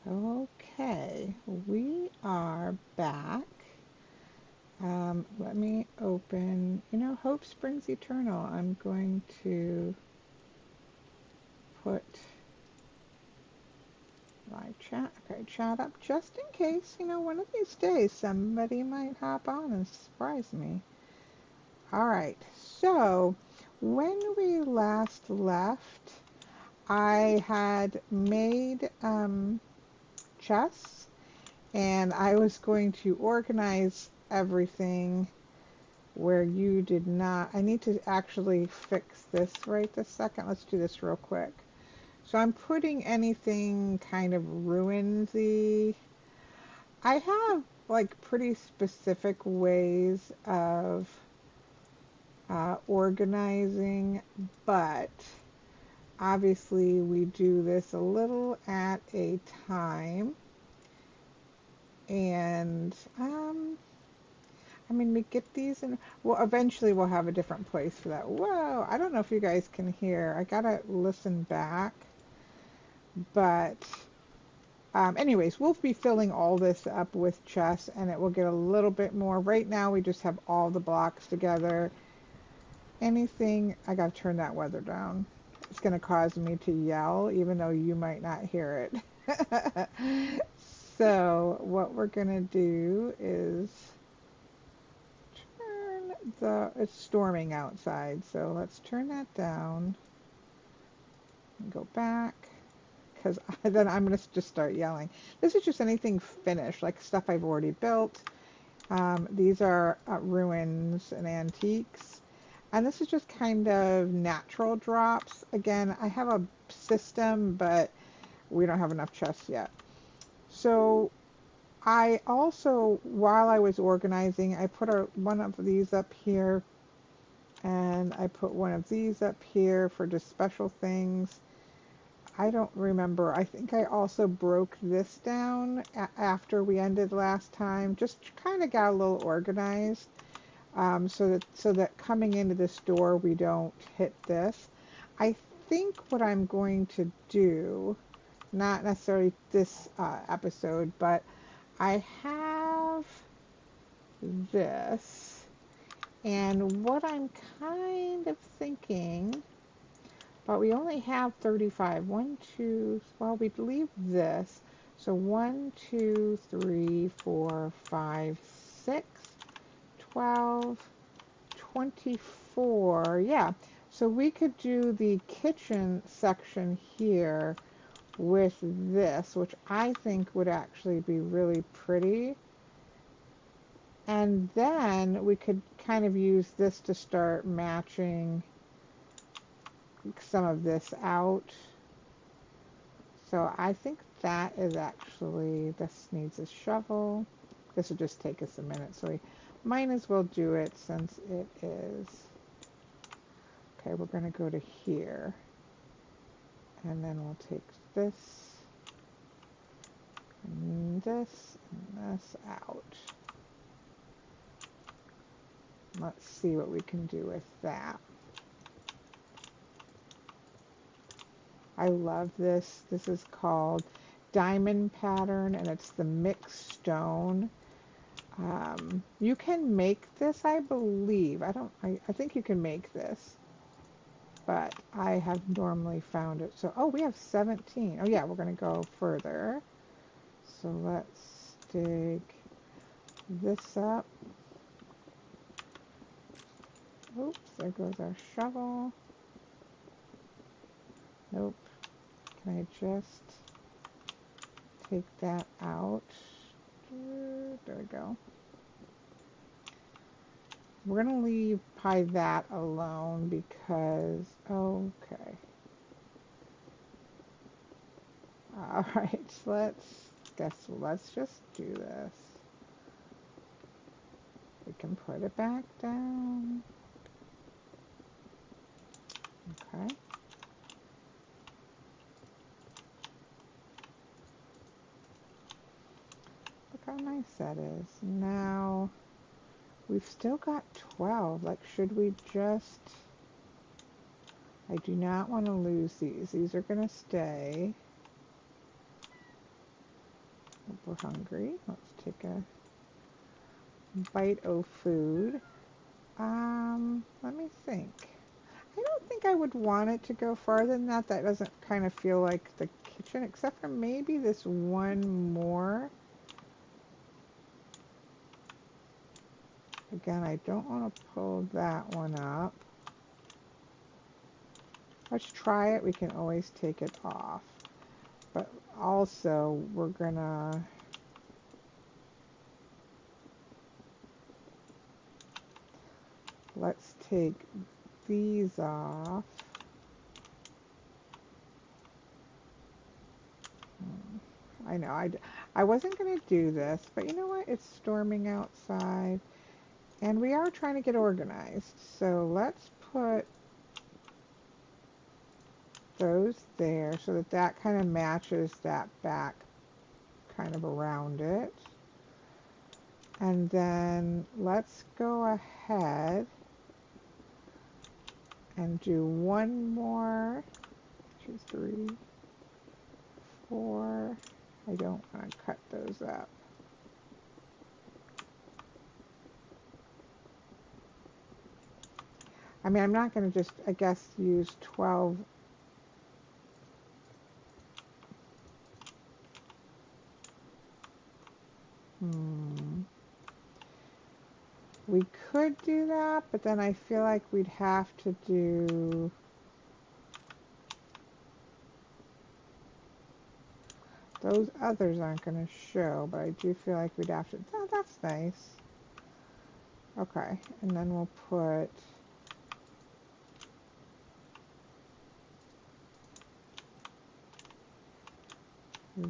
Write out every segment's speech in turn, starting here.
Okay, we are back. Let me open, hope springs eternal. I'm going to put my chat up just in case, one of these days somebody might hop on and surprise me. All right, so when we last left, I had made chess and I was going to organize everything where you did not. I need to actually fix this right this second. Let's do this real quick. So I'm putting anything kind of ruinsy. I have like pretty specific ways of organizing, but obviously we do this a little at a time. And I mean, we get these and well, eventually we'll have a different place for that. Whoa, I don't know if you guys can hear. I gotta listen back. But anyways, we'll be filling all this up with chess and it will get a little bit more. Right now we just have all the blocks together. Anything, I gotta turn that weather down. It's gonna cause me to yell even though you might not hear it. So what we're gonna do is it's storming outside, so let's turn that down and go back because then I'm going to just start yelling. This is just anything finished, like stuff I've already built. These are ruins and antiques. And this is just kind of natural drops. Again, I have a system, but we don't have enough chests yet. So I also, while I was organizing, I put one of these up here and I put one of these up here for just special things. I don't remember. I think I also broke this down after we ended last time. Just kind of got a little organized, so that coming into this door we don't hit this. I think what I'm going to do, not necessarily this episode, but I have this, and what I'm kind of thinking. But we only have 35. One, two, well, we'd leave this. So 1, 2, 3, 4, 5, 6, 12, 24. Yeah. So we could do the kitchen section here with this, which I think would actually be really pretty. And then we could kind of use this to start matching some of this out. So I think that is actually, this needs a shovel. This will just take us a minute, so we might as well do it since it is. Okay, we're going to go to here. And then we'll take this, and this, and this out. Let's see what we can do with that. I love this. This is called Diamond Pattern, and it's the mixed stone. You can make this, I believe. I think you can make this, but I have normally found it. So, oh, we have 17. Oh yeah, we're going to go further. So let's dig this up. Oops, there goes our shovel. Nope. Can I just take that out? There we go. We're going to leave probably that alone because, okay. All right, let's just do this. We can put it back down. Okay. Look how nice that is. Now, we've still got 12. Like, should we just... I do not want to lose these. These are going to stay. We're hungry. Let's take a bite of food. Let me think. I don't think I would want it to go farther than that. That doesn't kind of feel like the kitchen, except for maybe this one more. Again, I don't want to pull that one up. Let's try it. We can always take it off. But also, we're gonna let's take these off. I know I wasn't going to do this, but you know what? It's storming outside, and we are trying to get organized. So let's put those there so that that kind of matches that back kind of around it. And then let's go ahead and do one more. 2, 3, 4. I don't want to cut those up. I mean, I'm not going to just, I guess, use 12. We could do that, but then I feel like we'd have to do those others aren't going to show, but I do feel like we'd have to. Oh, that's nice. Okay, and then we'll put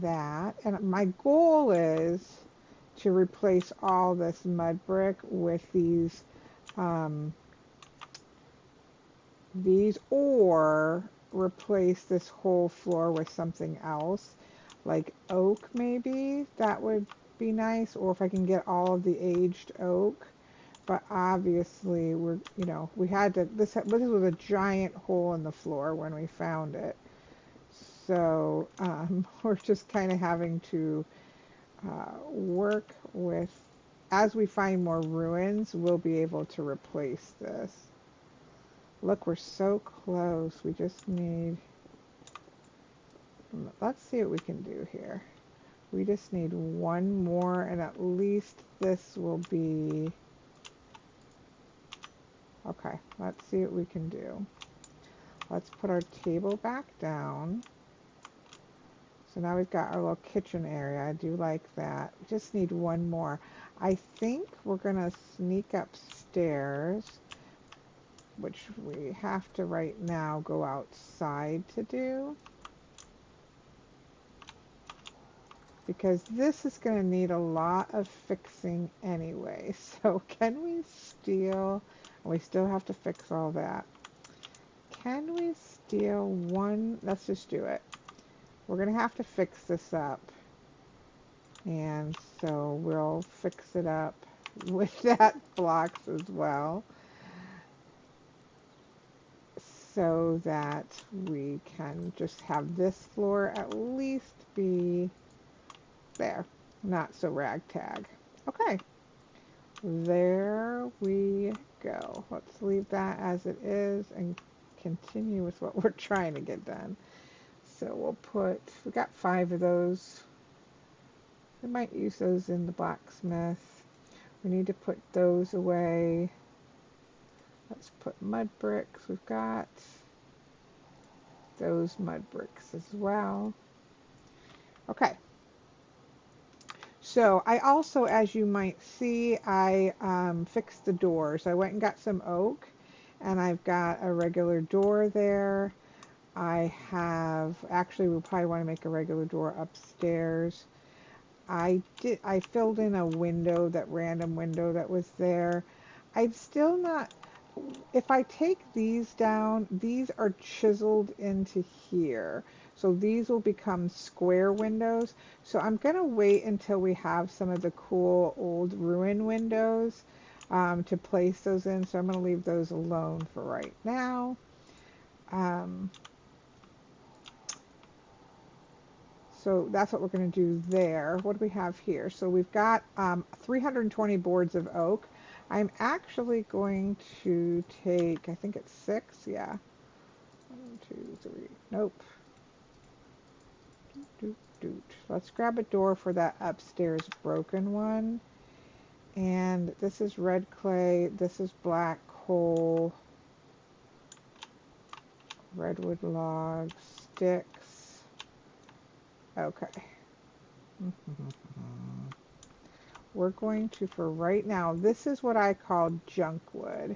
that. And my goal is to replace all this mud brick with these or replace this whole floor with something else, like oak maybe. That would be nice, or if I can get all of the aged oak. But obviously we had to, this was a giant hole in the floor when we found it. So we're just kind of having to work with, as we find more ruins, we'll be able to replace this. Look, we're so close. We just need, let's see what we can do here. We just need one more, and at least this will be, okay, let's see what we can do. Let's put our table back down. So now we've got our little kitchen area. I do like that. We just need one more. I think we're going to sneak upstairs, which we have to right now go outside to do, because this is going to need a lot of fixing anyway. So can we steal? We still have to fix all that. Can we steal one? Let's just do it. We're going to have to fix this up. And so we'll fix it up with that blocks as well, so that we can just have this floor at least be there, not so ragtag. Okay, there we go. Let's leave that as it is and continue with what we're trying to get done. So we'll put, we got 5 of those. We might use those in the blacksmith. We need to put those away. Let's put mud bricks. We've got those mud bricks as well. Okay. So I also, as you might see, I fixed the doors. I went and got some oak, and I've got a regular door there. I have, actually we'll probably want to make a regular door upstairs. I filled in a window, that random window that was there. I'd still not, if I take these down, these are chiseled into here. So these will become square windows. So I'm going to wait until we have some of the cool old ruin windows to place those in. So I'm going to leave those alone for right now. So that's what we're going to do there. What do we have here? So we've got 320 boards of oak. I'm actually going to take, I think it's 6, yeah. 1, 2, 3, nope. Doot, doot, doot. Let's grab a door for that upstairs broken one. And this is red clay, this is black coal, redwood logs, sticks. Okay. We're going to, for right now, this is what I call junk wood.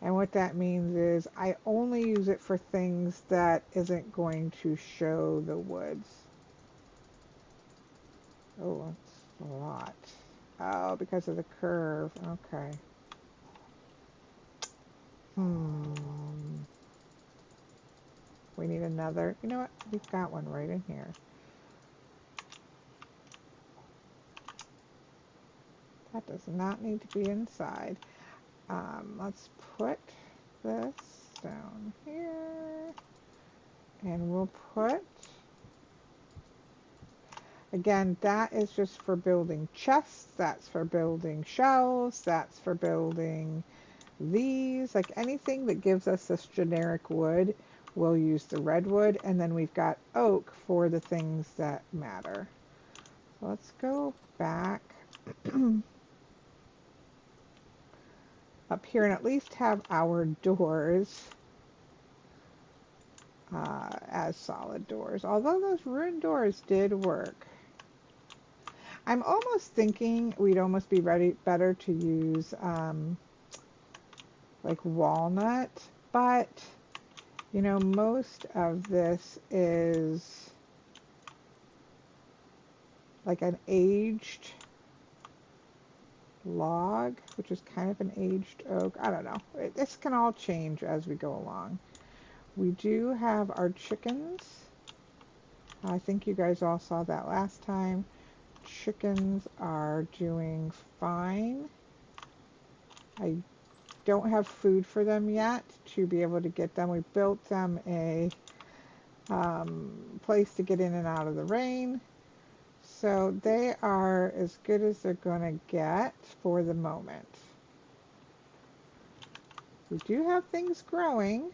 And what that means is I only use it for things that isn't going to show the woods. Oh, that's a lot. Oh, because of the curve. Okay. We need another. You know what? We've got one right in here. That does not need to be inside. Let's put this down here. And we'll put, again, that is just for building chests. That's for building shelves. That's for building these. Like anything that gives us this generic wood, we'll use the redwood. And then we've got oak for the things that matter. So let's go back up here and at least have our doors as solid doors. Although those ruined doors did work. I'm almost thinking we'd almost be better to use like walnut, but you know, most of this is like an aged log, which is kind of an aged oak. I don't know. This can all change as we go along. We do have our chickens. I think you guys all saw that last time. Chickens are doing fine. I don't have food for them yet to be able to get them. We built them a place to get in and out of the rain. So they are as good as they're going to get for the moment. We do have things growing,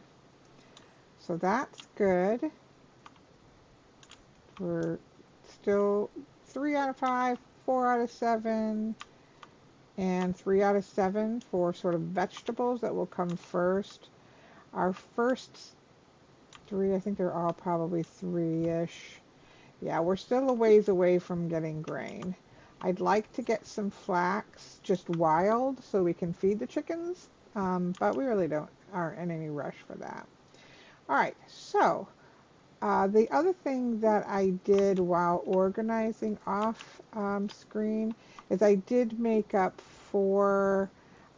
so that's good. We're still 3 out of 5, 4 out of 7, and 3 out of 7 for sort of vegetables that will come first. Our first 3, I think they're all probably 3-ish. Yeah, we're still a ways away from getting grain. I'd like to get some flax just wild so we can feed the chickens, but we really aren't in any rush for that. All right, so the other thing that I did while organizing off screen is I did make up 4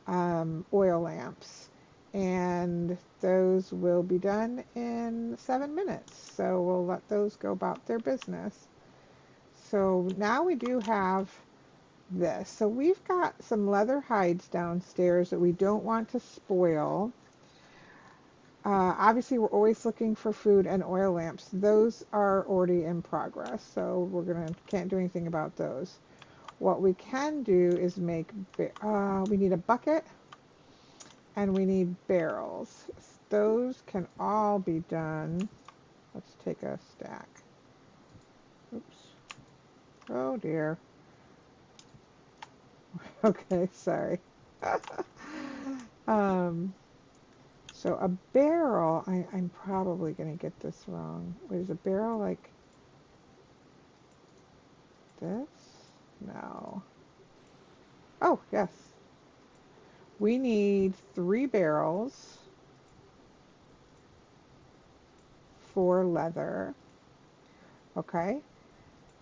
oil lamps, and those will be done in 7 minutes. So we'll let those go about their business. So now we do have this. So we've got some leather hides downstairs that we don't want to spoil. Obviously, we're always looking for food and oil lamps. Those are already in progress, so can't do anything about those. What we can do is make, we need a bucket and we need barrels. Those can all be done. Let's take a stack. Oops. Oh dear. Okay, sorry. So a barrel, I'm probably going to get this wrong. Wait, is a barrel like this? No. Oh, yes. We need 3 barrels for leather. Okay.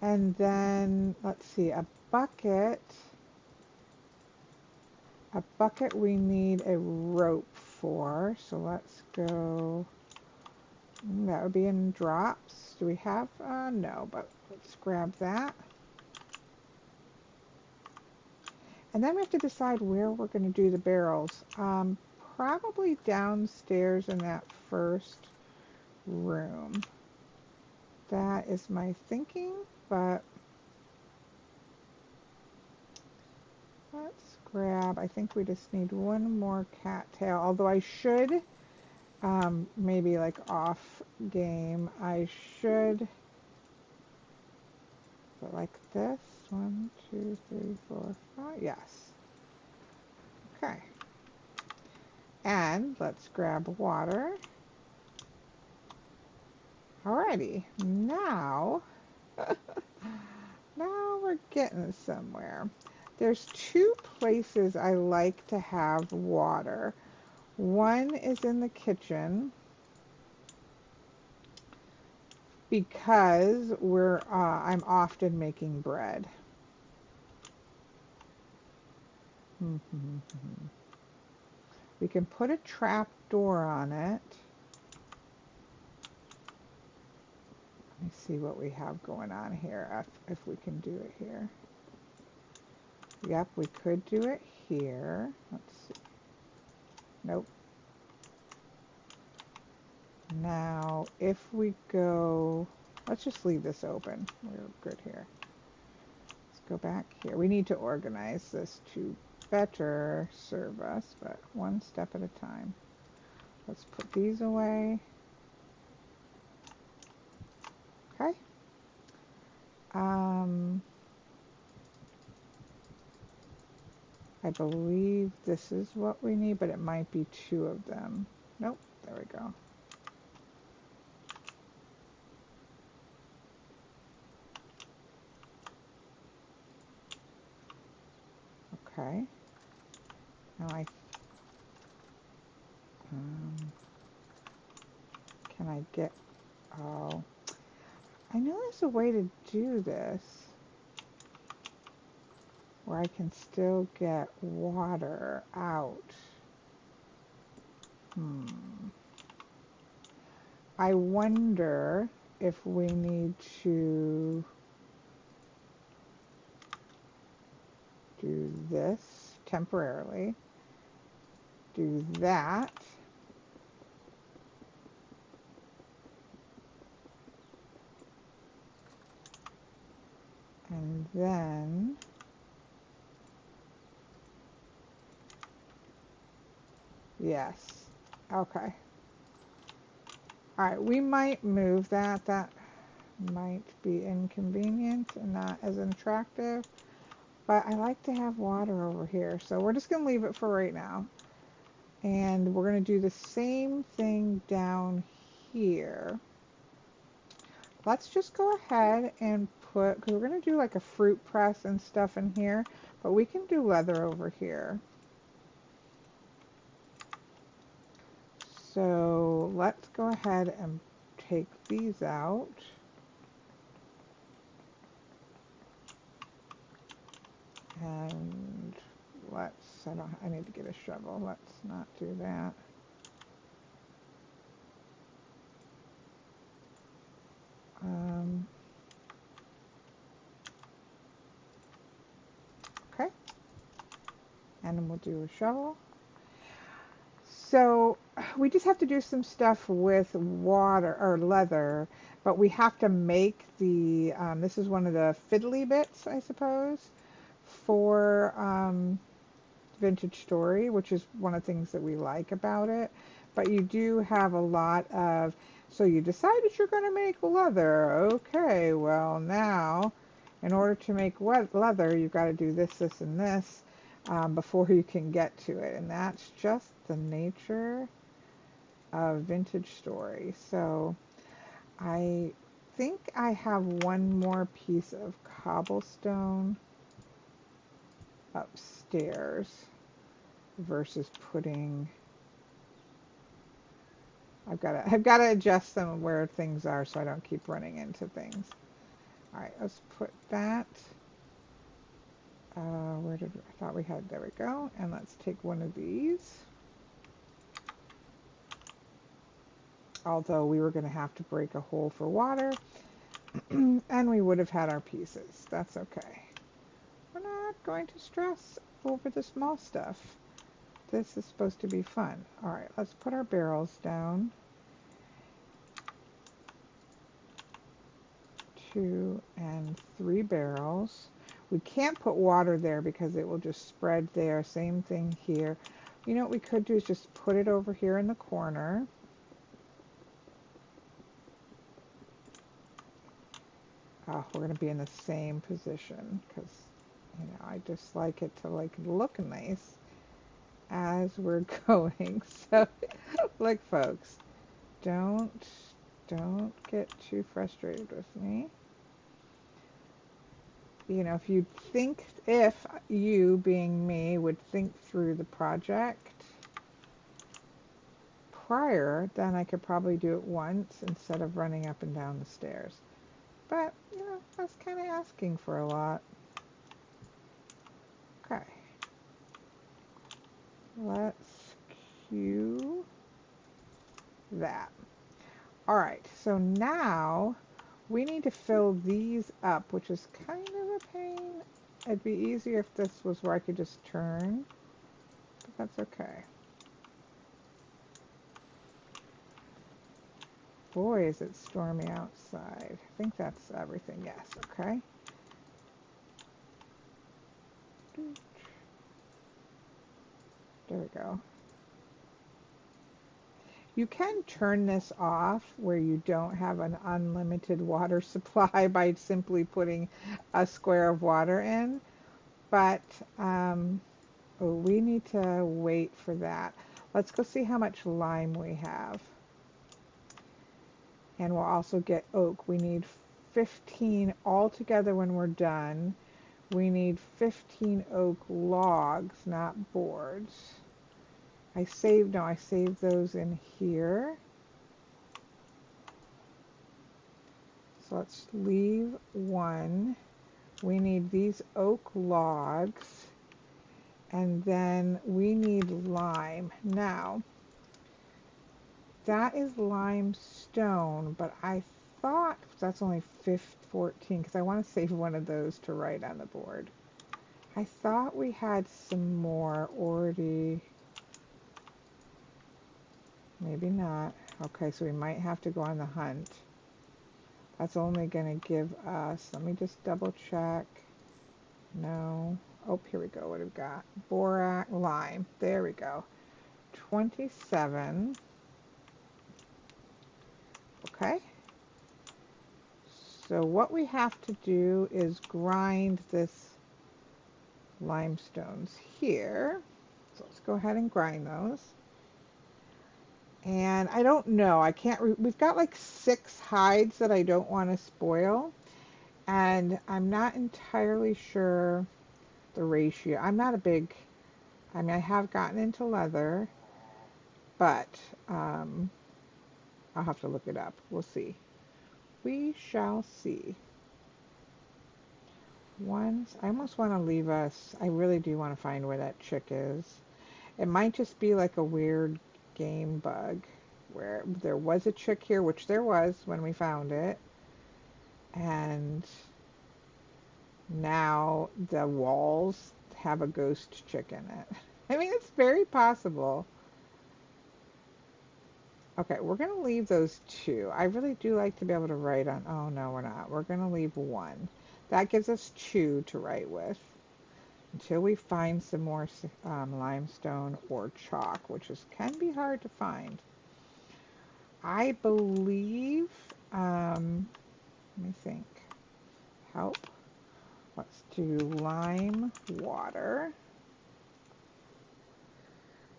And then, let's see, a bucket. A bucket we need a rope for. So let's go, that would be in drops. Do we have, no, but let's grab that. And then we have to decide where we're going to do the barrels. Probably downstairs in that first room. That is my thinking, but let's grab, I think we just need one more cattail, although I should, maybe like off game, I should go like this. 1, 2, 3, 4, 5, yes. Okay. And let's grab water. Alrighty, now, now we're getting somewhere. There's two places I like to have water. One is in the kitchen because I'm often making bread. We can put a trap door on it. Let me see what we have going on here, if we can do it here. Yep, we could do it here. Let's see. Nope. Now, if we go, let's just leave this open. We're good here. Let's go back here. We need to organize this to better serve us, but one step at a time. Let's put these away. Okay. I believe this is what we need, but it might be two of them. Nope, there we go. Okay. Now can I get, oh, I know there's a way to do this where I can still get water out. I wonder if we need to do this temporarily, do that, and then yes. Okay. All right, we might move that. That might be inconvenient and not as attractive, but I like to have water over here, so we're just going to leave it for right now. And we're going to do the same thing down here. Let's just go ahead and put, because we're going to do like a fruit press and stuff in here, but we can do leather over here. So let's go ahead and take these out. And let's, I need to get a shovel. Let's not do that. Okay. And then we'll do a shovel. So we just have to do some stuff with water or leather, but we have to make the, this is one of the fiddly bits, I suppose, for Vintage Story, which is one of the things that we like about it. But you do have a lot of, so you decided you're going to make leather. Okay, well now, in order to make leather, you've got to do this, this, and this before you can get to it. And that's just the nature of Vintage Story. So I think I have one more piece of cobblestone upstairs versus putting, I've got to adjust them where things are so I don't keep running into things. All right, let's put that. Where did I thought we had? There we go. And let's take one of these. Although we were going to have to break a hole for water, and we would have had our pieces. That's okay. We're not going to stress over the small stuff. This is supposed to be fun. All right, let's put our barrels down. 2 and 3 barrels. We can't put water there because it will just spread there. Same thing here. You know what we could do is just put it over here in the corner. Oh, we're going to be in the same position because, you know, I just like it to like look nice as we're going. So, look, folks, don't get too frustrated with me. You know, if you, being me, would think through the project prior, then I could probably do it once instead of running up and down the stairs. But, you know, that's kind of asking for a lot. Okay. Let's cue that. All right, so now we need to fill these up, which is kind of a pain. It'd be easier if this was where I could just turn, but that's okay. Boy, is it stormy outside. I think that's everything. Yes, okay. There we go. You can turn this off where you don't have an unlimited water supply by simply putting a square of water in, but we need to wait for that. Let's go see how much lime we have. And we'll also get oak. We need 15 altogether when we're done. We need 15 oak logs, not boards. I saved those in here. So let's leave one. We need these oak logs. And then we need lime. Now, that is limestone, but I thought that's only 14 because I want to save one of those to write on the board. I thought we had some more already. Maybe not. Okay, so we might have to go on the hunt. That's only going to give us, let me just double check. No. Oh, here we go. What do we got? Borax, lime. There we go. 27. Okay. So what we have to do is grind this limestones here. So let's go ahead and grind those. And I don't know, I can't, we've got like 6 hides that I don't want to spoil. And I'm not entirely sure the ratio. I'm not a big, I mean, I have gotten into leather, but I'll have to look it up. We'll see. We shall see. Once, I almost want to leave us, I really do want to find where that chick is. It might just be like a weird game bug where there was a chick here, which there was when we found it, and now the walls have a ghost chick in it. I mean, it's very possible. Okay, we're going to leave those 2. I really do like to be able to write on, oh no, we're not. We're going to leave 1. That gives us 2 to write with until we find some more limestone or chalk, which can be hard to find. I believe, let me think, help. Let's do lime water.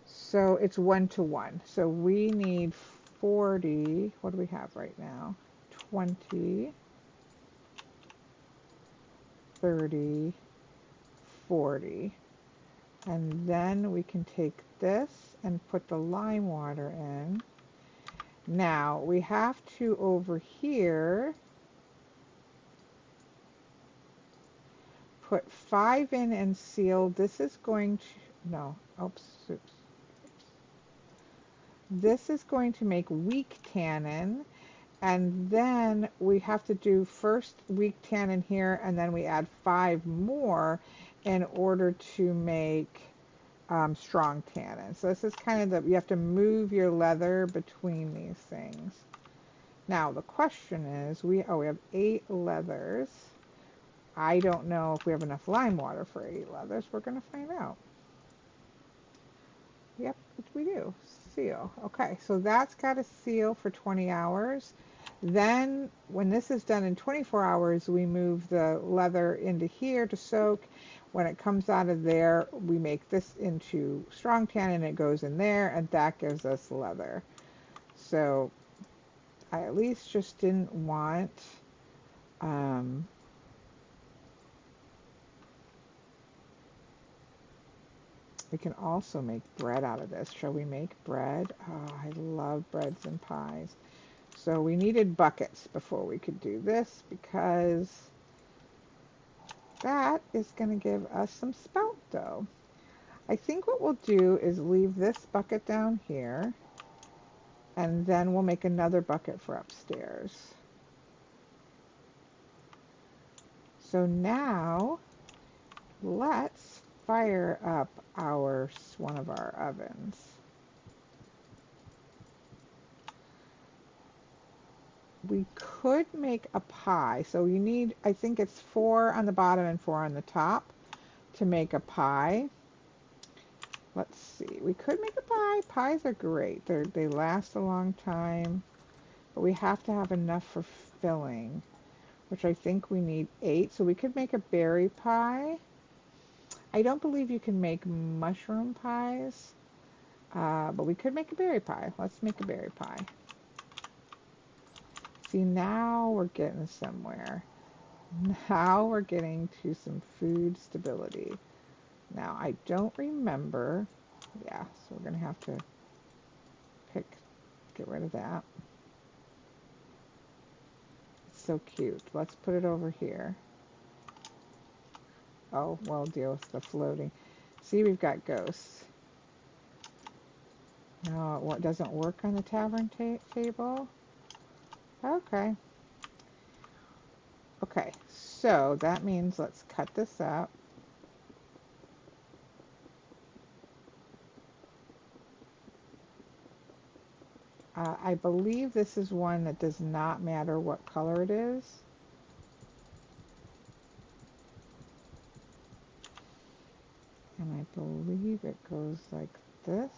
So it's 1 to 1. So we need 40. What do we have right now? 20, 30, 40. And then we can take this and put the lime water in. Now we have to, over here, put 5 in and seal. This is going to, no, oops. This is going to make weak tannin, and then we have to do first weak tannin here, and then we add 5 more in order to make strong tannin. So this is kind of you have to move your leather between these things. Now the question is, we have 8 leathers. I don't know if we have enough lime water for 8 leathers. We're going to find out. Yep, we do. Seal. Okay, so that's got to seal for 20 hours. Then when this is done in 24 hours, we move the leather into here to soak. When it comes out of there, we make this into strong tan and it goes in there, and that gives us leather. So I at least just didn't want we can also make bread out of this. Shall we make bread? Oh, I love breads and pies. So we needed buckets before we could do this because that is going to give us some spout dough. I think what we'll do is leave this bucket down here and then we'll make another bucket for upstairs. So now let's fire up one of our ovens. We could make a pie. So you need, I think it's 4 on the bottom and 4 on the top to make a pie. Let's see. We could make a pie. Pies are great. They last a long time. But we have to have enough for filling, which I think we need 8. So we could make a berry pie. I don't believe you can make mushroom pies, but we could make a berry pie. Let's make a berry pie. See, now we're getting somewhere. Now we're getting to some food stability. Now, I don't remember. Yeah, so we're going to have to get rid of that. It's so cute. Let's put it over here. Oh, well, deal with the floating. See, we've got ghosts. No, it doesn't work on the tavern table. Okay. Okay, so that means let's cut this up. I believe this is one that does not matter what color it is. And I believe it goes like this.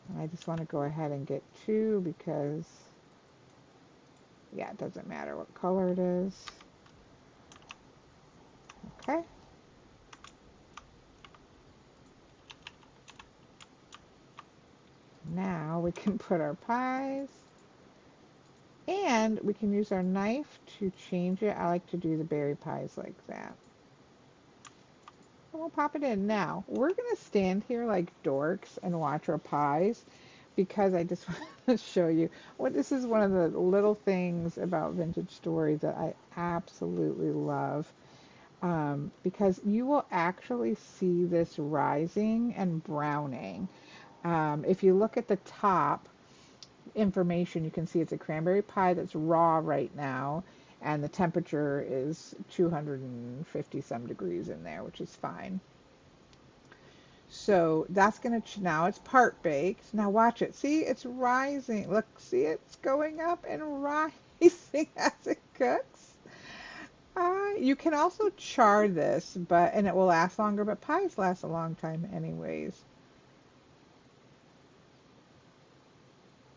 And I just want to go ahead and get 2 because, yeah, it doesn't matter what color it is. Okay. Now we can put our pies, and we can use our knife to change it. I like to do the berry pies like that. And we'll pop it in. Now, we're going to stand here like dorks and watch our pies because I just want to show you. This is one of the little things about Vintage Story that I absolutely love. Because you will actually see this rising and browning. If you look at the top information, you can see it's a cranberry pie that's raw right now, and the temperature is 250 some degrees in there, which is fine. So that's going to, now it's part baked. Now watch it. See, it's rising. Look, see, it's going up and rising as it cooks. You can also char this, and it will last longer, but pies last a long time anyways.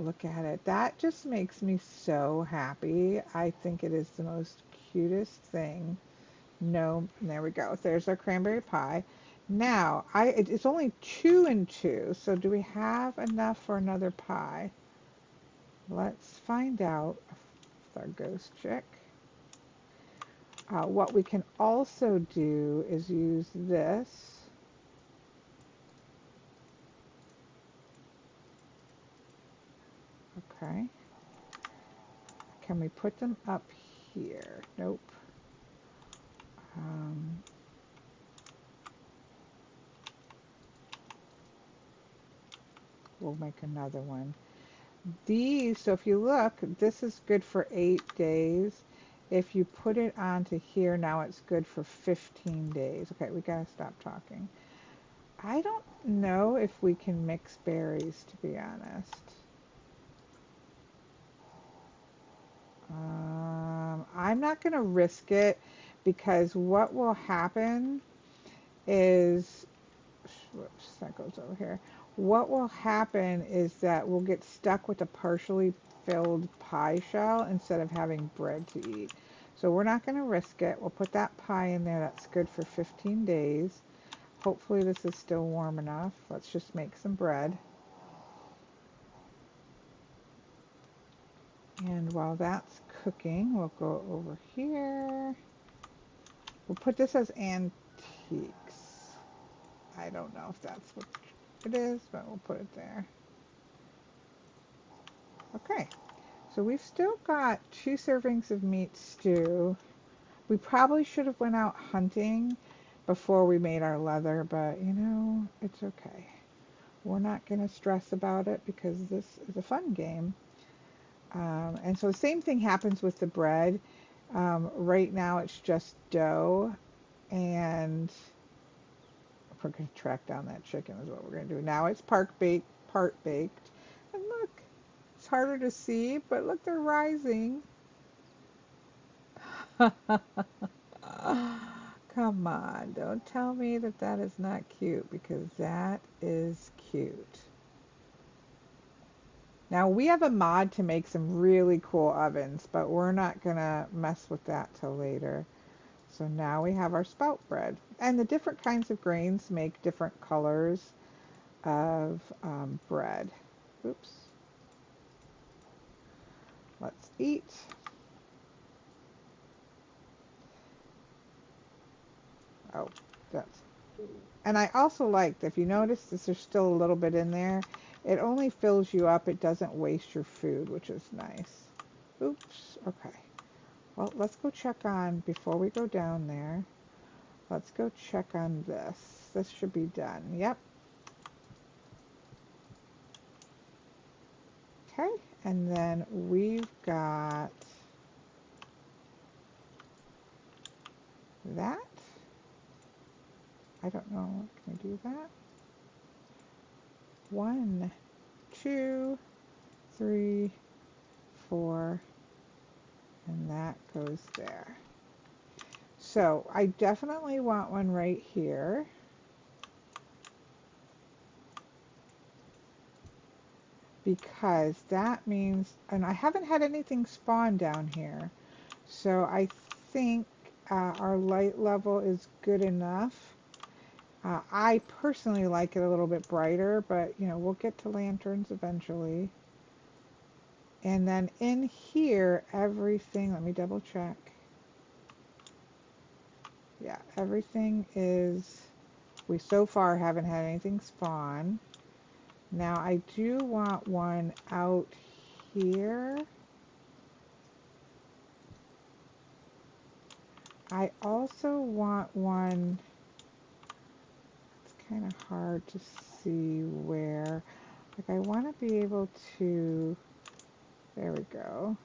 Look at it. That just makes me so happy. I think it is the most cutest thing. No, there we go. There's our cranberry pie. Now, it's only 2 and 2, so do we have enough for another pie? Let's find out with our ghost chick. What we can also do is use this. Okay. Can we put them up here? Nope. We'll make another one. So if you look, this is good for 8 days. If you put it onto here, now it's good for 15 days. Okay, we gotta stop talking. I don't know if we can mix berries, to be honest. I'm not going to risk it because what will happen is, whoops, that goes over here. What will happen is that we'll get stuck with a partially filled pie shell instead of having bread to eat. So we're not going to risk it. We'll put that pie in there. That's good for 15 days. Hopefully this is still warm enough. Let's just make some bread. And while that's cooking, we'll go over here. We'll put this as antiques. I don't know if that's what it is, but we'll put it there. Okay, so we've still got 2 servings of meat stew. We probably should have went out hunting before we made our leather, but you know, it's okay. We're not going to stress about it because this is a fun game. And so the same thing happens with the bread. Right now it's just dough, and we're going to track down that chicken is what we're going to do. Now it's part baked. And look, it's harder to see, but look, they're rising. Come on, don't tell me that that is not cute, because that is cute. Now we have a mod to make some really cool ovens, but we're not gonna mess with that till later. So now we have our spout bread. And the different kinds of grains make different colors of bread. Oops. Let's eat. Oh, that's... And I also like that if you notice this, there's still a little bit in there. It only fills you up. It doesn't waste your food, which is nice. Oops. Okay. Well, let's go check on, before we go down there, let's go check on this. This should be done. Yep. Okay. And then we've got that. I don't know. Can I do that? 1, 2, 3, 4, and that goes there. So I definitely want one right here. Because that means, and I haven't had anything spawn down here, so I think our light level is good enough. I personally like it a little bit brighter, but you know, we'll get to lanterns eventually. And then in here, everything, let me double check. Yeah, everything is, we so far haven't had anything spawn. Now I do want one out here. I also want one, it's kind of hard to see where, like I want to be able to, there we go.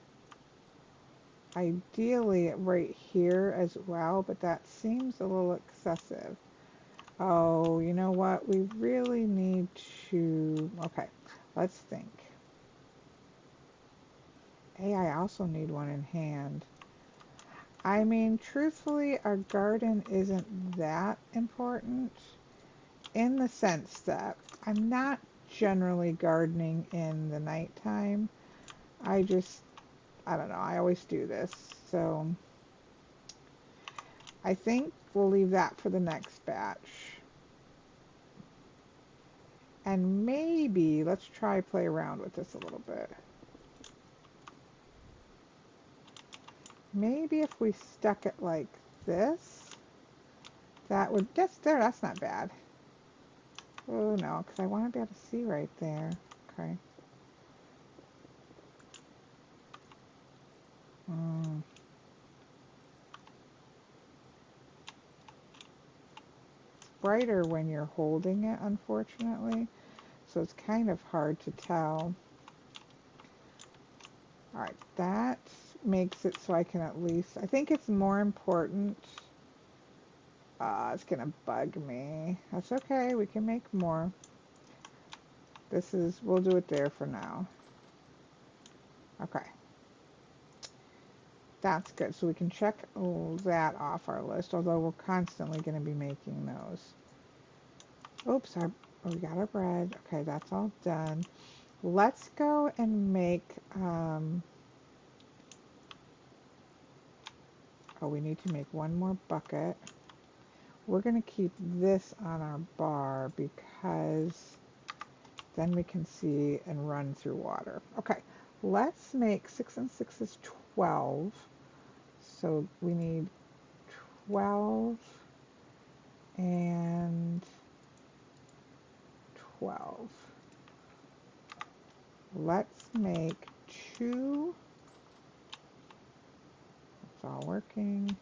Ideally right here as well, but that seems a little excessive. Oh, you know what? We really need to, okay, let's think. Hey, I also need one in hand. I mean, truthfully, our garden isn't that important in the sense that I'm not generally gardening in the nighttime. I don't know, I always do this. So I think we'll leave that for the next batch. And maybe let's try play around with this a little bit. Maybe if we stuck it like this, that would, that's not bad. Oh no, because I want to be able to see right there. Okay. It's brighter when you're holding it, unfortunately. So it's kind of hard to tell. Alright, that makes it so I can at least, I think it's more important It's gonna bug me. That's okay, we can make more. We'll do it there for now. Okay. That's good. So we can check that off our list, although we're constantly going to be making those. Oops, we got our bread. Okay, that's all done. Let's go and make, we need to make one more bucket. We're going to keep this on our bar because then we can see and run through water. Okay, let's make 6 and 6 is 12. So we need 12 and 12. Let's make 2. It's all working.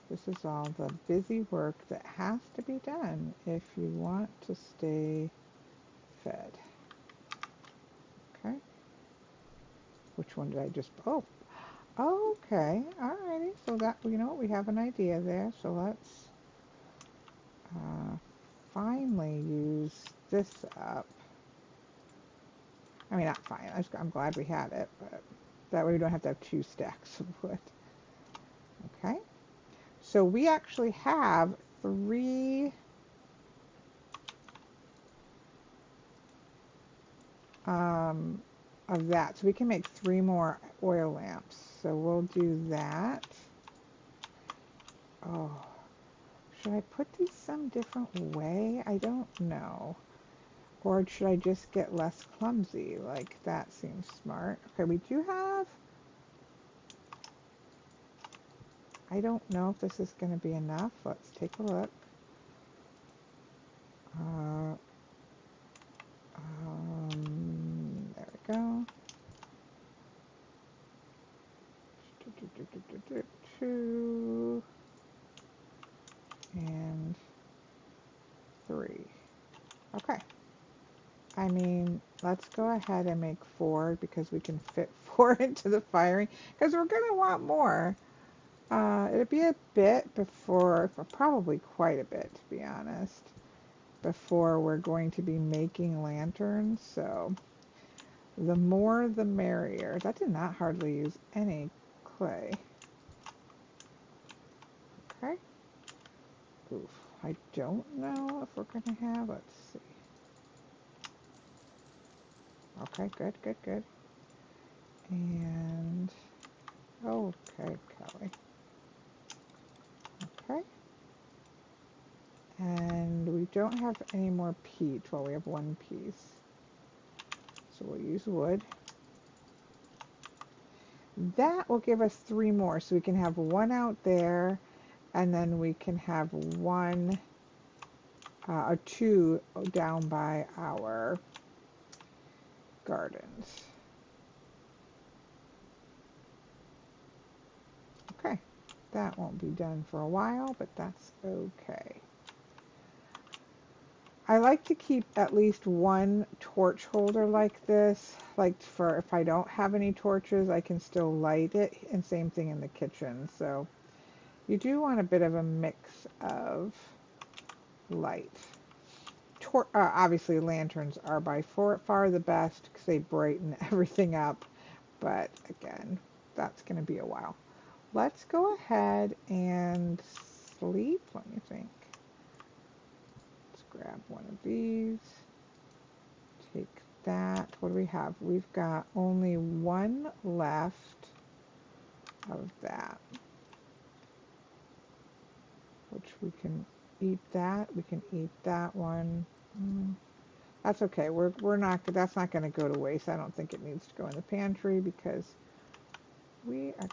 This is all the busy work that has to be done if you want to stay fed. Okay. Which one did I just, okay. Alrighty. So that, you know what, we have an idea there. So let's finally use this up. I mean, not fine. I'm glad we had it, but that way we don't have to have 2 stacks of wood. Okay. So we actually have 3 of that. So we can make 3 more oil lamps. So we'll do that. Oh, should I put these some different way? I don't know. Or should I just get less clumsy? Like, that seems smart. Okay, we do have... I don't know if this is going to be enough. Let's take a look. There we go. 2 and 3. Okay. I mean, let's go ahead and make 4 because we can fit 4 into the firing because we're going to want more. It'll be a bit before, probably quite a bit to be honest, before we're going to be making lanterns. So the more the merrier. That did not hardly use any clay. Okay. Oof. I don't know if we're going to have, let's see. Okay, good, good, good. And, okay, Kelly. Okay. And we don't have any more peach. Well, we have 1 piece. So we'll use wood. That will give us 3 more. So we can have 1 out there. And then we can have 1 or 2 down by our gardens. Okay. That won't be done for a while, but that's okay. I like to keep at least 1 torch holder like this, like for if I don't have any torches, I can still light it, and same thing in the kitchen. So you do want a bit of a mix of light. Obviously lanterns are by far the best because they brighten everything up, but again, that's going to be a while. Let's go ahead and sleep. Let me think. Grab one of these, take that. What do we have? We've got only 1 left of that, which we can eat that. We can eat that one. That's okay. We're not. That's not going to go to waste. I don't think it needs to go in the pantry because we are.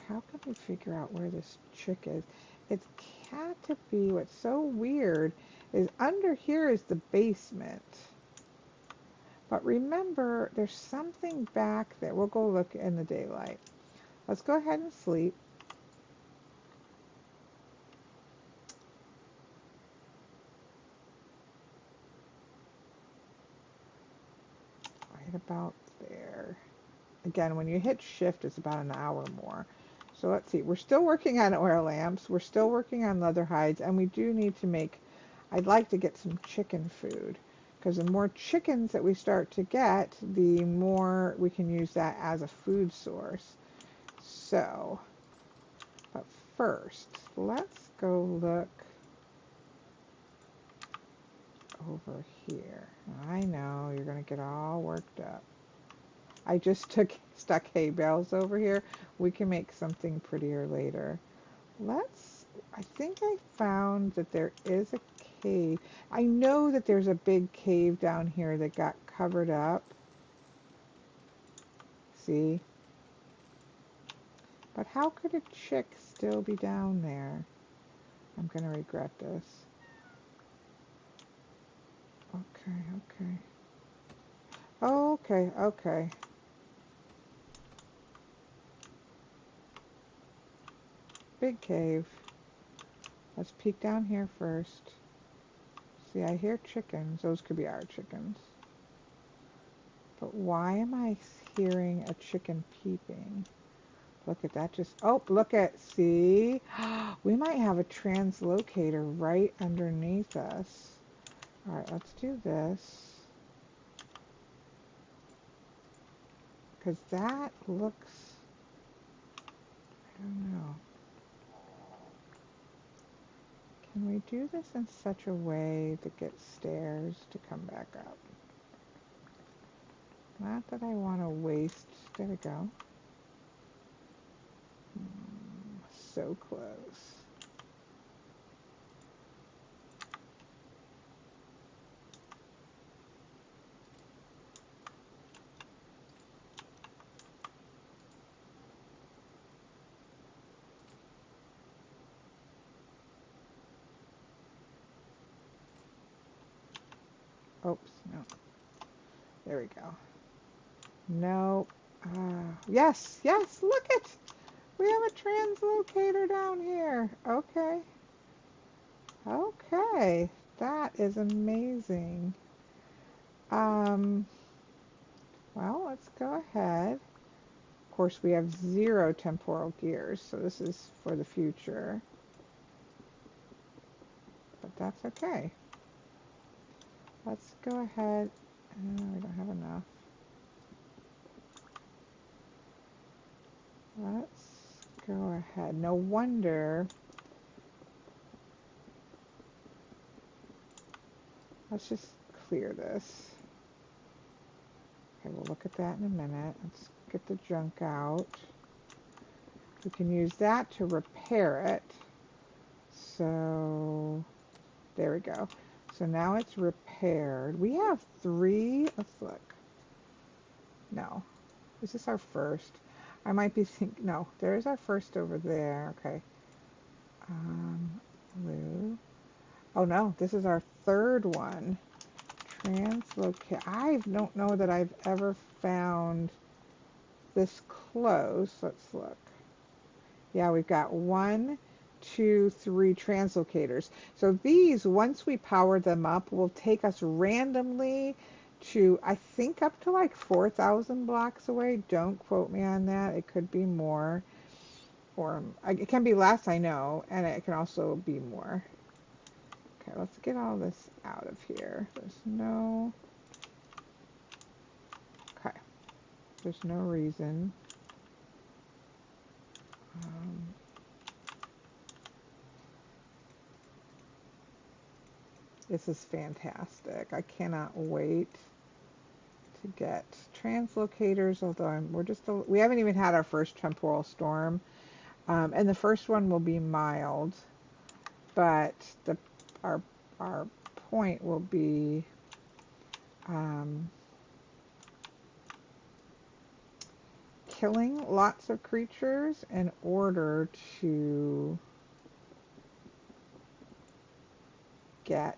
How can we figure out where this chick is? It's got to be. What's so weird is under here is the basement. But remember, there's something back there. We'll go look in the daylight. Let's go ahead and sleep. Right about there. again, when you hit shift, it's about an hour more. So let's see. We're still working on oil lamps. We're still working on leather hides. And we do need to make, I'd like to get some chicken food. Because the more chickens that we start to get, the more we can use that as a food source. So, but first, let's go look over here. I know you're going to get all worked up. I just stuck hay bales over here. We can make something prettier later. I think I found that there is a cave. I know that there's a big cave down here that got covered up. See? But how could a chick still be down there? I'm going to regret this. Okay. Okay. Big cave. Let's peek down here first. See, I hear chickens. Those could be our chickens. But why am I hearing a chicken peeping? Look at that. See? We might have a translocator right underneath us. All right, let's do this. Because that looks, I don't know. Can we do this in such a way that gets stairs to come back up? Not that I want to waste, there we go. So close. Oops, no. There we go. No. Yes, look it! We have a translocator down here. Okay. That is amazing. Well, let's go ahead. Of course, we have 0 temporal gears, so this is for the future. But that's okay. Let's go ahead. We don't have enough. Let's go ahead. No wonder. Let's just clear this. Okay, we'll look at that in a minute. Let's get the junk out. We can use that to repair it. So, there we go. So now it's repaired. We have 3. Let's look. No. Is this our first? I might be thinking, no, there's our first over there. Okay. Blue. Oh no, this is our 3rd one. Translocate. I don't know that I've ever found this close. Let's look. Yeah, we've got 1, 2, 3 translocators. So these, once we power them up, will take us randomly to, I think, up to like 4,000 blocks away. Don't quote me on that. It could be more. Or it can be less, I know, and it can also be more. Okay, let's get all this out of here. There's no reason. This is fantastic. I cannot wait to get translocators, although we haven't even had our first temporal storm. And the first one will be mild, but our point will be killing lots of creatures in order to get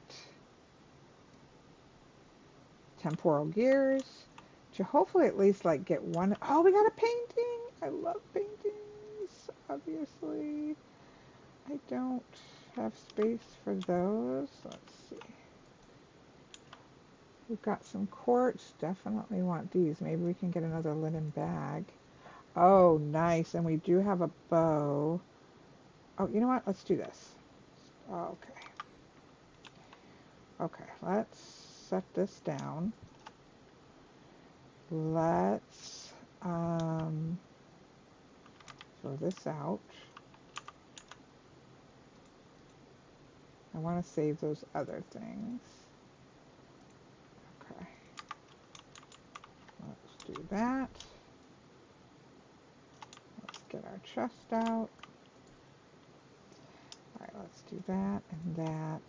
temporal gears, to hopefully at least like get one. Oh, we got a painting. I love paintings. Obviously, I don't have space for those. Let's see. We've got some quartz. Definitely want these. Maybe we can get another linen bag. Oh, nice. And we do have a bow. Oh, you know what? Let's do this. Okay. Okay, let's set this down. Let's throw this out. I want to save those other things. Okay. Let's do that. Let's get our chest out. All right, let's do that and that.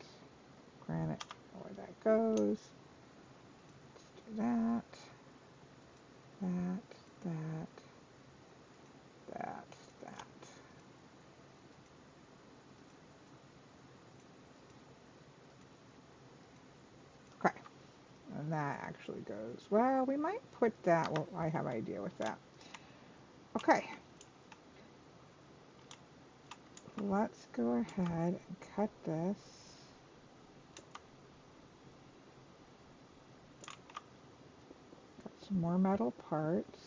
Granite, where that goes. Let's do that. That, that, that, that. Okay, and that actually goes, well, we might put that, well, I have an idea with that. Okay, let's go ahead and cut this. Got some more metal parts,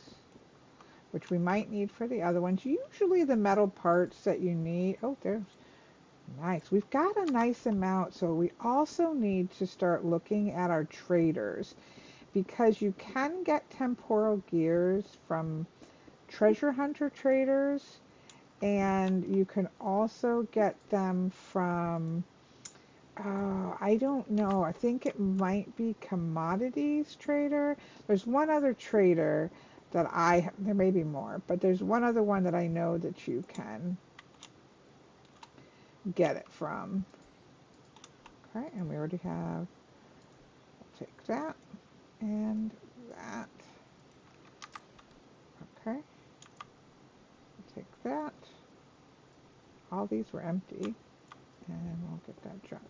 which we might need for the other ones. Usually the metal parts that you need, oh, there's nice. We've got a nice amount, so we also need to start looking at our traders because you can get temporal gears from treasure hunter traders, and you can also get them from, I don't know, I think it might be commodities trader. There's one other trader that there may be more, but there's one other one that I know that you can get it from. Okay, and we already have, I'll take that and that. Okay, I'll take that. All these were empty, and we'll get that junk.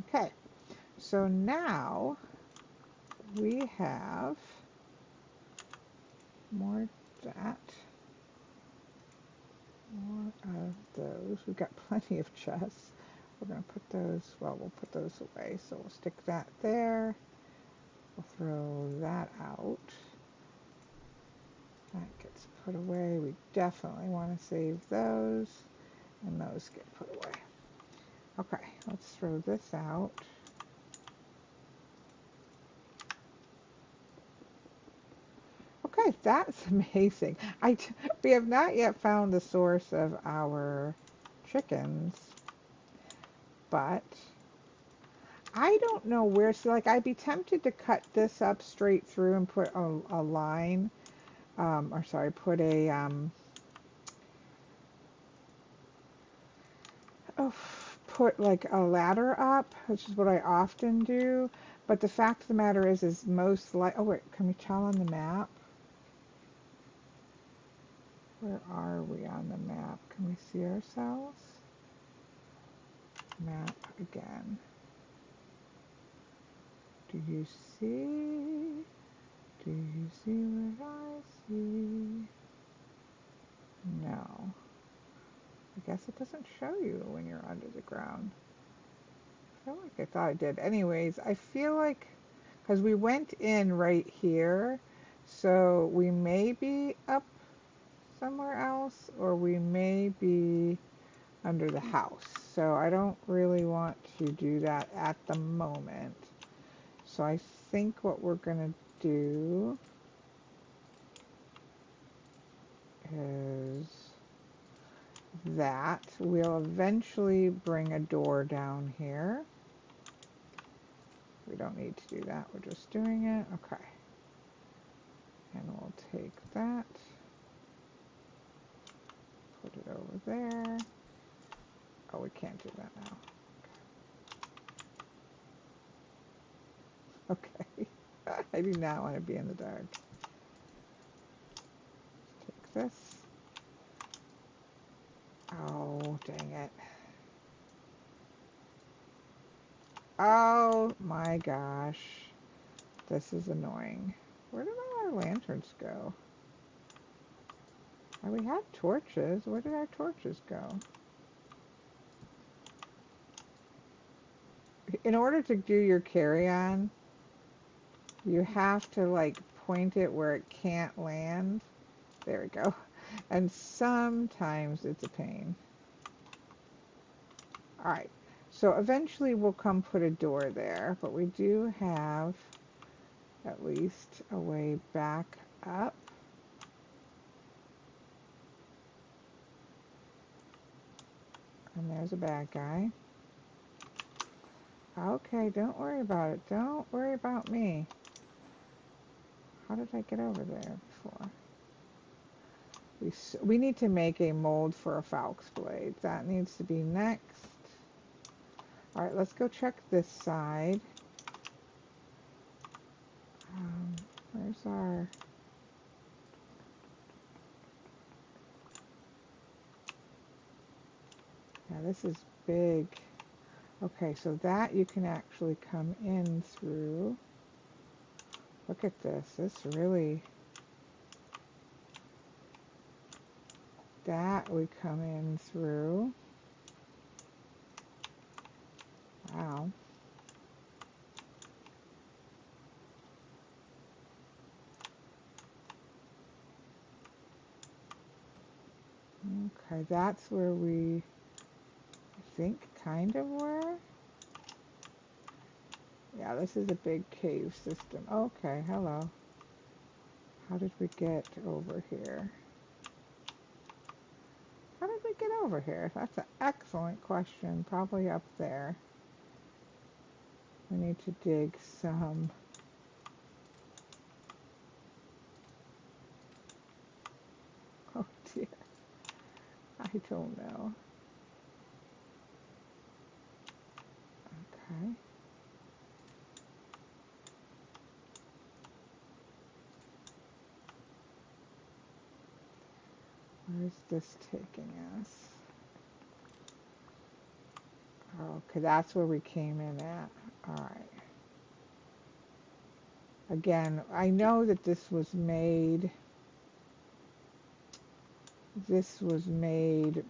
Okay, so now we have more of that, more of those. We've got plenty of chests. We're going to put those, well, we'll put those away. So we'll stick that there. We'll throw that out. That gets put away. We definitely want to save those, and those get put away. Okay, let's throw this out. Okay, that's amazing. We have not yet found the source of our chickens, but I don't know where. So, like, I'd be tempted to cut this up straight through and put a line, or sorry, oh, put like a ladder up, which is what I often do. But the fact of the matter is most like, oh wait, can we tell on the map? Where are we on the map? Can we see ourselves? Map again. Do you see? Do you see what I see? No. I guess it doesn't show you when you're under the ground. I feel like I thought it did. Anyways, I feel like, because we went in right here, so we may be up somewhere else, or we may be under the house. So I don't really want to do that at the moment. So I think what we're going to do is that we'll eventually bring a door down here. We don't need to do that. We're just doing it. Okay. And we'll take that, put it over there. Oh, we can't do that now. Okay. I do not want to be in the dark. Take this. Oh, dang it. Oh my gosh. This is annoying. Where did all our lanterns go? Oh, we had torches. Where did our torches go? in order to do your carry-on, you have to like point it where it can't land. There we go. And sometimes it's a pain. All right, so eventually we'll come put a door there, but we do have at least a way back up. And there's a bad guy. Okay, don't worry about it. Don't worry about me. How did I get over there before? We need to make a mold for a Falx blade. That needs to be next. All right, let's go check this side. Where's our... Yeah, this is big. Okay, so that you can actually come in through. Look at this. This really... That we come in through. Wow. Okay, that's where we, I think, kind of were. Yeah, this is a big cave system. Okay, hello. How did we get over here? How did we get over here? That's an excellent question. Probably up there. We need to dig some. Oh dear. I don't know. Okay. Where's this taking us? Okay, that's where we came in at. All right. Again, I know that this was made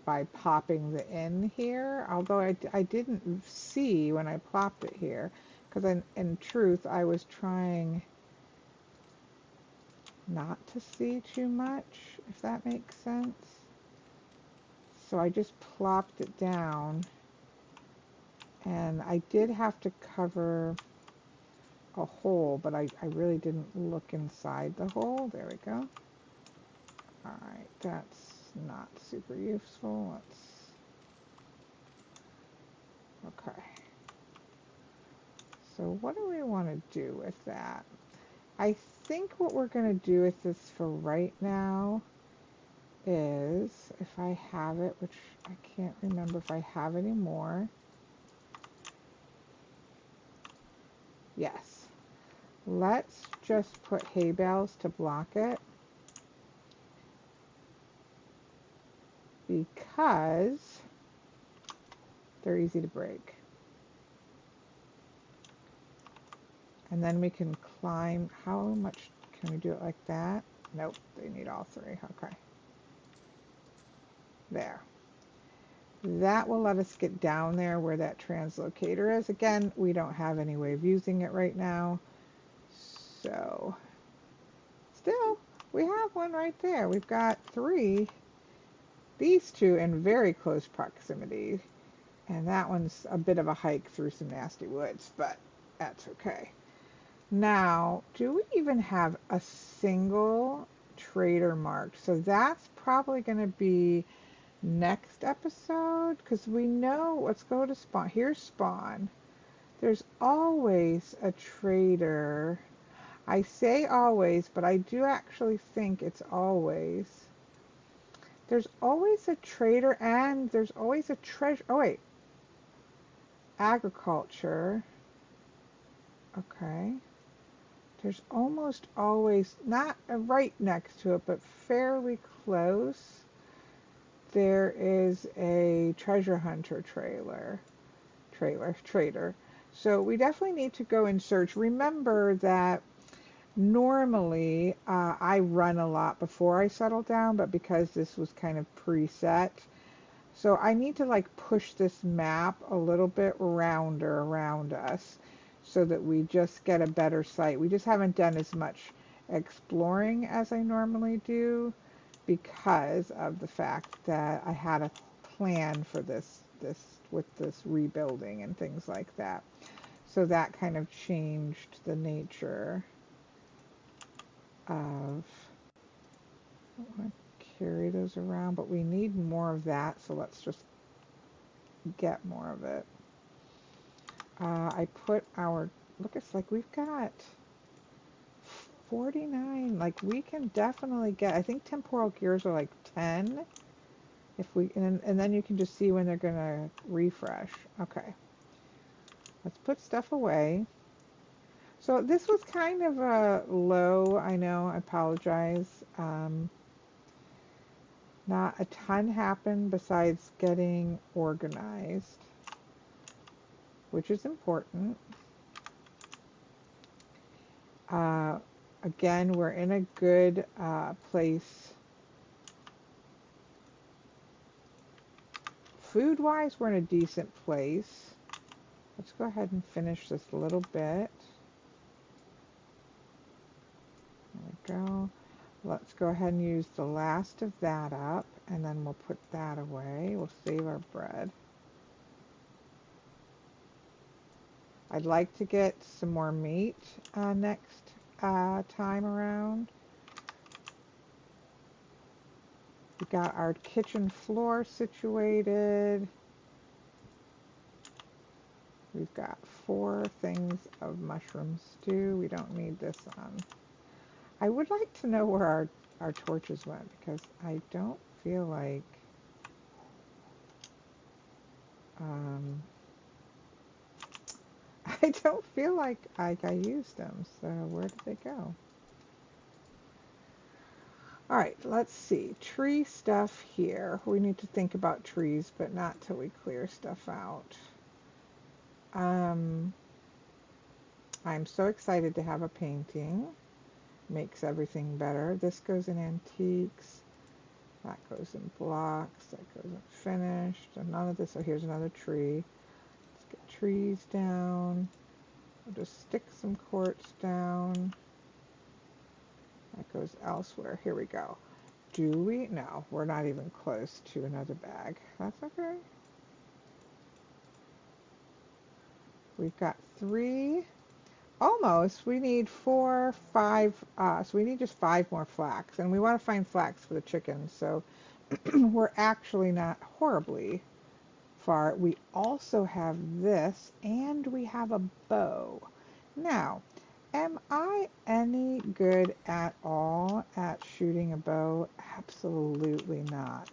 by popping the in here, although I didn't see when I plopped it here, because in truth I was trying not to see too much, if that makes sense. So I just plopped it down, and I did have to cover a hole, but I really didn't look inside the hole. There we go. Alright, that's not super useful. Okay. So what do we want to do with that? I think what we're going to do with this for right now is, if I have it, which I can't remember if I have any more. Yes. Let's just put hay bales to block it, because they're easy to break. And then we can climb. How much can we do it like that? Nope, they need all three. Okay. There. That will let us get down there where that translocator is. Again, we don't have any way of using it right now. So, still, we have one right there. We've got three. These two in very close proximity. And that one's a bit of a hike through some nasty woods, but that's okay. Now, do we even have a single trader marked? So that's probably going to be next episode, because we know, let's go to spawn. Here's spawn. There's always a trader. I say always, but I do actually think it's always. There's always a trader, and there's always a treasure. Oh, wait. Agriculture. Okay. There's almost always, not right next to it, but fairly close, there is a treasure hunter trader. So we definitely need to go and search. Remember that normally I run a lot before I settle down, but because this was kind of preset, So I need to like push this map a little bit rounder around us so that we just get a better sight. We just haven't done as much exploring as I normally do because of the fact that I had a plan for this with this rebuilding and things like that. So that kind of changed the nature of, I don't want to carry those around, but we need more of that, so let's just get more of it. I put our, look, it's like we've got 49, like we can definitely get, I think temporal gears are like 10, if we, and then you can just see when they're gonna refresh. Okay, let's put stuff away. So this was kind of a low, I know, I apologize. Not a ton happened besides getting organized, which is important. Again, we're in a good place. Food-wise, we're in a decent place. Let's go ahead and finish this a little bit. There we go. Let's go ahead and use the last of that up, and then we'll put that away. We'll save our bread. I'd like to get some more meat next time around. We got our kitchen floor situated. We've got 4 things of mushroom stew. We don't need this on. I would like to know where our torches went because I don't feel like I don't feel like I used them. So where did they go? All right, let's see. Tree stuff here. We need to think about trees, but not till we clear stuff out. I'm so excited to have a painting. Makes everything better. This goes in antiques. That goes in blocks. That goes in finished. And none of this. So here's another tree. Let's get trees down. We'll just stick some quartz down. That goes elsewhere. Here we go. Do we? No, we're not even close to another bag. That's okay. We've got 3. Almost. We need 4, 5. So we need just 5 more flax. And we want to find flax for the chickens. So we're actually not horribly far. We also have this, and we have a bow. Now, am I any good at all at shooting a bow? Absolutely not.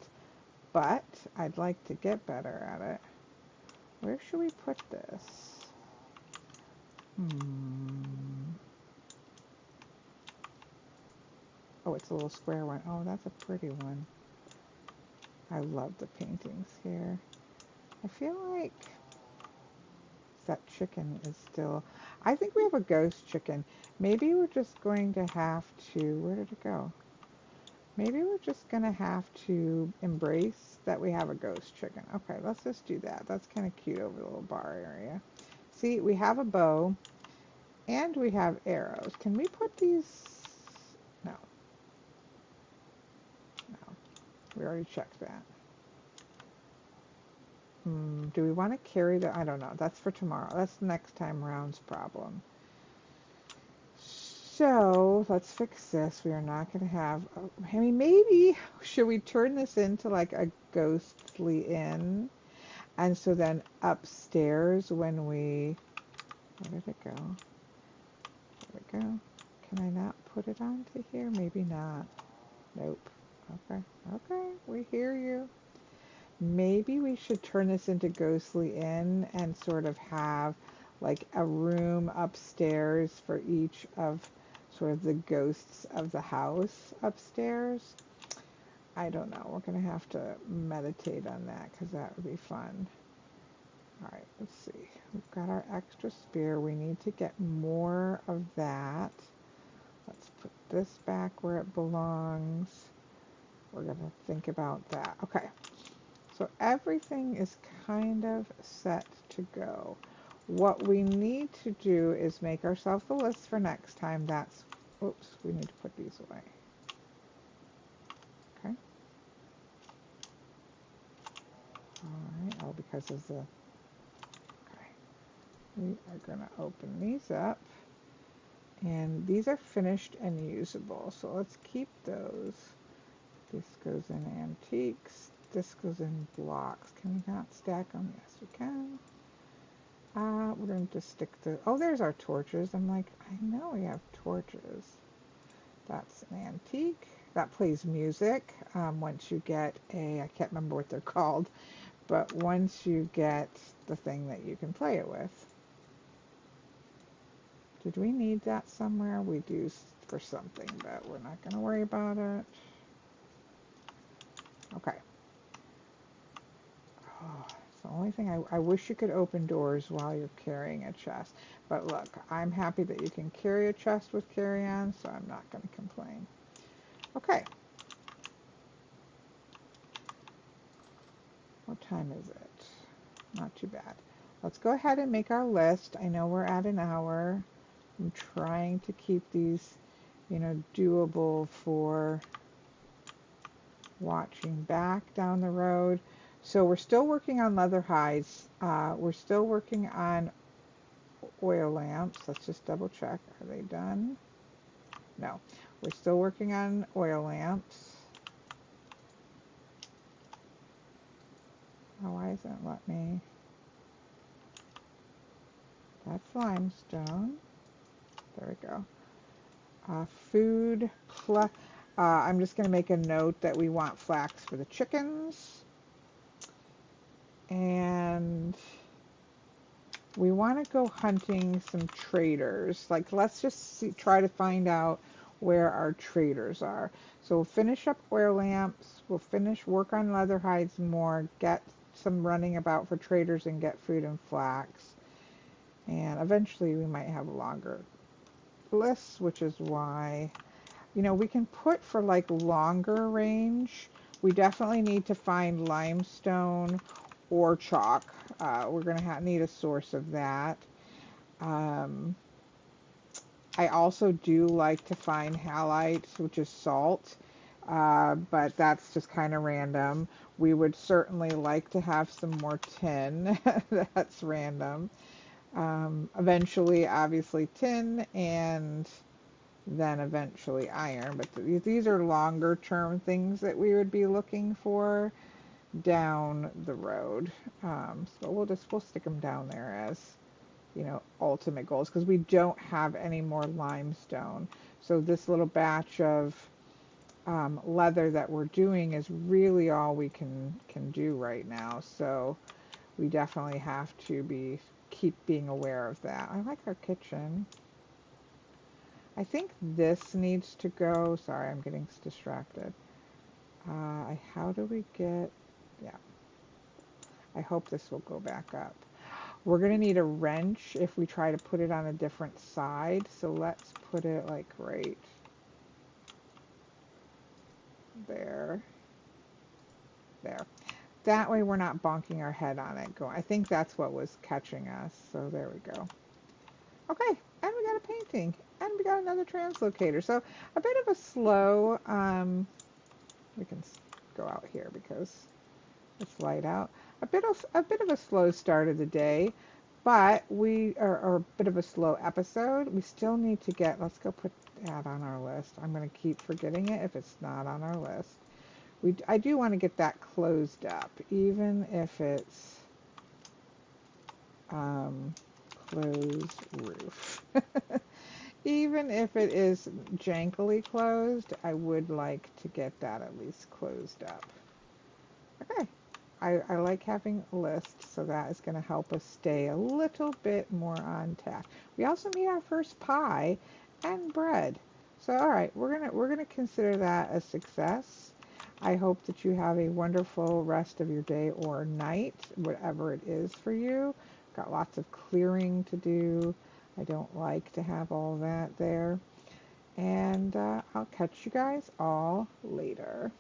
But I'd like to get better at it. Where should we put this? Oh, it's a little square one. Oh, that's a pretty one. I love the paintings here. I feel like that chicken is still, I think we have a ghost chicken. Maybe we're just going to have to, where did it go? Maybe we're just going to have to embrace that we have a ghost chicken. Okay, let's just do that. That's kind of cute over the little bar area. See, we have a bow and we have arrows. Can we put these? No. No. We already checked that. Do we want to carry the, I don't know. That's for tomorrow. That's next time around's problem. So let's fix this. We are not going to have, I mean, maybe should we turn this into like a ghostly inn? And so then upstairs when we, where did it go? There we go. Can I not put it onto here? Maybe not. Nope. Okay. Okay. We hear you. Maybe we should turn this into Ghostly Inn and sort of have like a room upstairs for each of sort of the ghosts of the house upstairs. I don't know. We're going to have to meditate on that because that would be fun. All right, let's see. We've got our extra spear. We need to get more of that. Let's put this back where it belongs. We're going to think about that. Okay. So So everything is kind of set to go. What we need to do is make ourselves a list for next time. That's, oops, we need to put these away. Okay. All right, oh, because of the, okay. We are going to open these up. And these are finished and usable, so let's keep those. This goes in antiques. This goes in blocks. Can we not stack them? Yes, we can. We're going to just stick the, oh, there's our torches. I'm like, I know we have torches. That's an antique. That plays music. Once you get a, I can't remember what they're called, but once you get the thing that you can play it with. Did we need that somewhere? We do for something, but we're not going to worry about it. Okay. Oh, it's the only thing I wish you could open doors while you're carrying a chest. But look, I'm happy that you can carry a chest with carry-on, so I'm not going to complain. Okay. What time is it? Not too bad. Let's go ahead and make our list. I know we're at an hour. I'm trying to keep these, you know, doable for watching back down the road. So we're still working on leather hides. We're still working on oil lamps. Let's just double check. Are they done? No. We're still working on oil lamps. Oh, why isn't it let me? That's limestone. There we go. Food plus, I'm just going to make a note that we want flax for the chickens. And we want to go hunting some traders. Like, let's just see, try to find out where our traders are. So we'll finish up oil lamps. We'll finish work on leather hides more. Get some running about for traders and get food and flax. And eventually we might have a longer list, which is why, you know, we can put for like longer range. We definitely need to find limestone or chalk. We're going to need a source of that. I also do like to find halite, which is salt, but that's just kind of random. We would certainly like to have some more tin. That's random. Eventually, obviously, tin, and then eventually iron. But these are longer term things that we would be looking for down the road. So we'll stick them down there as, you know, ultimate goals, because we don't have any more limestone. So this little batch of leather that we're doing is really all we can do right now. So we definitely have to keep being aware of that. I like our kitchen. I think this needs to go. Sorry, I'm getting distracted. How do we get, yeah. I hope this will go back up. We're going to need a wrench if we try to put it on a different side. So let's put it like right there. There. That way we're not bonking our head on it. I think that's what was catching us. So there we go. Okay, and we got a painting. And we got another translocator. So a bit of a slow, we can go out here because it's light out. A bit of a slow start of the day, but we are, or a bit of a slow episode. We still need to get, let's go put that on our list. I'm going to keep forgetting it if it's not on our list. I do want to get that closed up, even if it's closed roof. Even if it is jankily closed, I would like to get that at least closed up. Okay. I like having a list, so that is going to help us stay a little bit more on task. We also need our first pie and bread. So all right, we're gonna consider that a success. I hope that you have a wonderful rest of your day or night, whatever it is for you. Got lots of clearing to do. I don't like to have all that there. And I'll catch you guys all later.